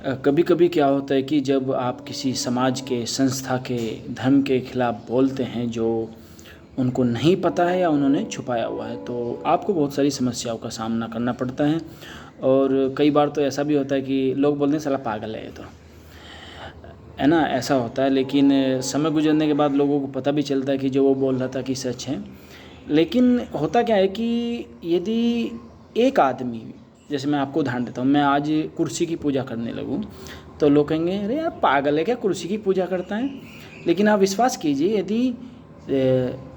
कभी कभी क्या होता है कि जब आप किसी समाज के, संस्था के, धर्म के खिलाफ बोलते हैं जो उनको नहीं पता है या उन्होंने छुपाया हुआ है, तो आपको बहुत सारी समस्याओं का सामना करना पड़ता है। और कई बार तो ऐसा भी होता है कि लोग बोलते हैं साला पागल है ये तो, है ना, ऐसा होता है। लेकिन समय गुजरने के बाद लोगों को पता भी चलता है कि जो वो बोल रहा था कि सच है। लेकिन होता क्या है कि यदि एक आदमी, जैसे मैं आपको उदाहरण देता हूँ, मैं आज कुर्सी की पूजा करने लगूँ तो लोग कहेंगे अरे यार पागल है क्या, कुर्सी की पूजा करता है। लेकिन आप विश्वास कीजिए, यदि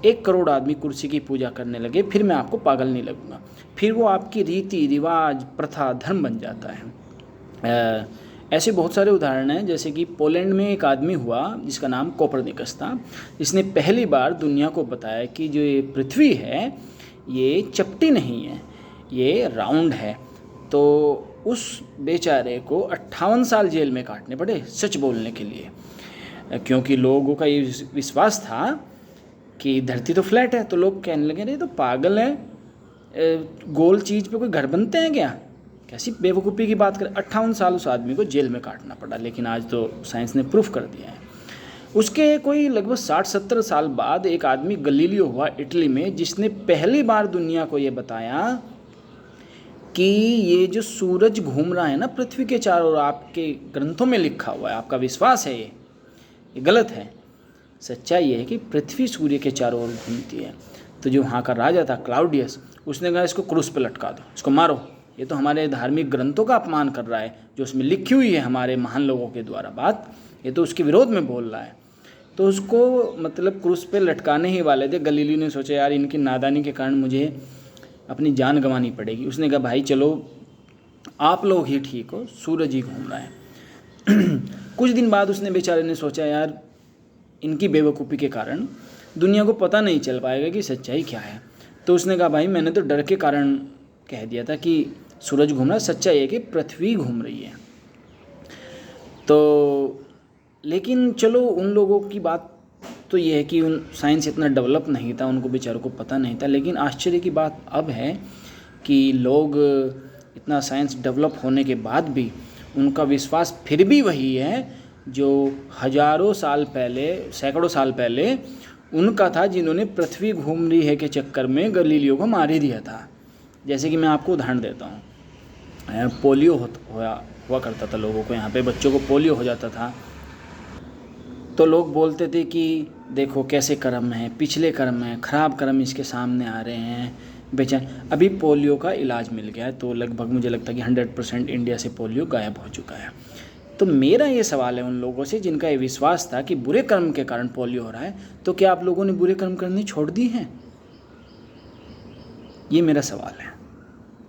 1 करोड़ आदमी कुर्सी की पूजा करने लगे फिर मैं आपको पागल नहीं लगूँगा। फिर वो आपकी रीति रिवाज, प्रथा, धर्म बन जाता है। ऐसे बहुत सारे उदाहरण हैं। जैसे कि पोलैंड में एक आदमी हुआ जिसका नाम कोपरनिकस था, जिसने पहली बार दुनिया को बताया कि जो ये पृथ्वी है ये चपटी नहीं है, ये राउंड है। तो उस बेचारे को 58 साल जेल में काटने पड़े सच बोलने के लिए, क्योंकि लोगों का ये विश्वास था कि धरती तो फ्लैट है। तो लोग कहने लगे अरे तो पागल है, गोल चीज़ पे कोई घर बनते हैं क्या, कैसी बेवकूफ़ी की बात करें। 58 साल उस आदमी को जेल में काटना पड़ा। लेकिन आज तो साइंस ने प्रूफ कर दिया है। उसके कोई लगभग 60-70 साल बाद एक आदमी गलीलियो हुआ इटली में, जिसने पहली बार दुनिया को ये बताया कि ये जो सूरज घूम रहा है ना पृथ्वी के चारों ओर, आपके ग्रंथों में लिखा हुआ है, आपका विश्वास है ये गलत है। सच्चाई ये है कि पृथ्वी सूर्य के चारों ओर घूमती है। तो जो वहाँ का राजा था क्लाउडियस, उसने कहा इसको क्रूस पे लटका दो, इसको मारो, ये तो हमारे धार्मिक ग्रंथों का अपमान कर रहा है, जो उसमें लिखी हुई है हमारे महान लोगों के द्वारा बात, ये तो उसके विरोध में बोल रहा है। तो उसको मतलब क्रूस पे लटकाने ही वाले थे। गलीलियो ने सोचा यार इनकी नादानी के कारण मुझे अपनी जान गंवानी पड़ेगी। उसने कहा भाई चलो आप लोग ही ठीक हो, सूरज ही घूम रहा है। कुछ दिन बाद उसने बेचारे ने सोचा यार इनकी बेवकूफ़ी के कारण दुनिया को पता नहीं चल पाएगा कि सच्चाई क्या है। तो उसने कहा भाई मैंने तो डर के कारण कह दिया था कि सूरज घूम रहा है, सच्चाई है कि पृथ्वी घूम रही है। तो लेकिन चलो उन लोगों की बात तो ये है कि उन साइंस इतना डेवलप नहीं था, उनको बेचारों को पता नहीं था। लेकिन आश्चर्य की बात अब है कि लोग इतना साइंस डेवलप होने के बाद भी उनका विश्वास फिर भी वही है जो हजारों साल पहले, सैकड़ों साल पहले उनका था, जिन्होंने पृथ्वी घूम रही है के चक्कर में गलीलियो को मार ही दिया था। जैसे कि मैं आपको उदाहरण देता हूँ, पोलियो हुआ करता था लोगों को, यहाँ पे बच्चों को पोलियो हो जाता था। तो लोग बोलते थे कि देखो कैसे कर्म हैं, पिछले कर्म हैं, ख़राब कर्म इसके सामने आ रहे हैं बेचारे। अभी पोलियो का इलाज मिल गया है, तो लगभग मुझे लगता है कि 100% इंडिया से पोलियो गायब हो चुका है। तो मेरा ये सवाल है उन लोगों से जिनका ये विश्वास था कि बुरे कर्म के कारण पोलियो हो रहा है, तो क्या आप लोगों ने बुरे कर्म करने छोड़ दिए हैं? ये मेरा सवाल है।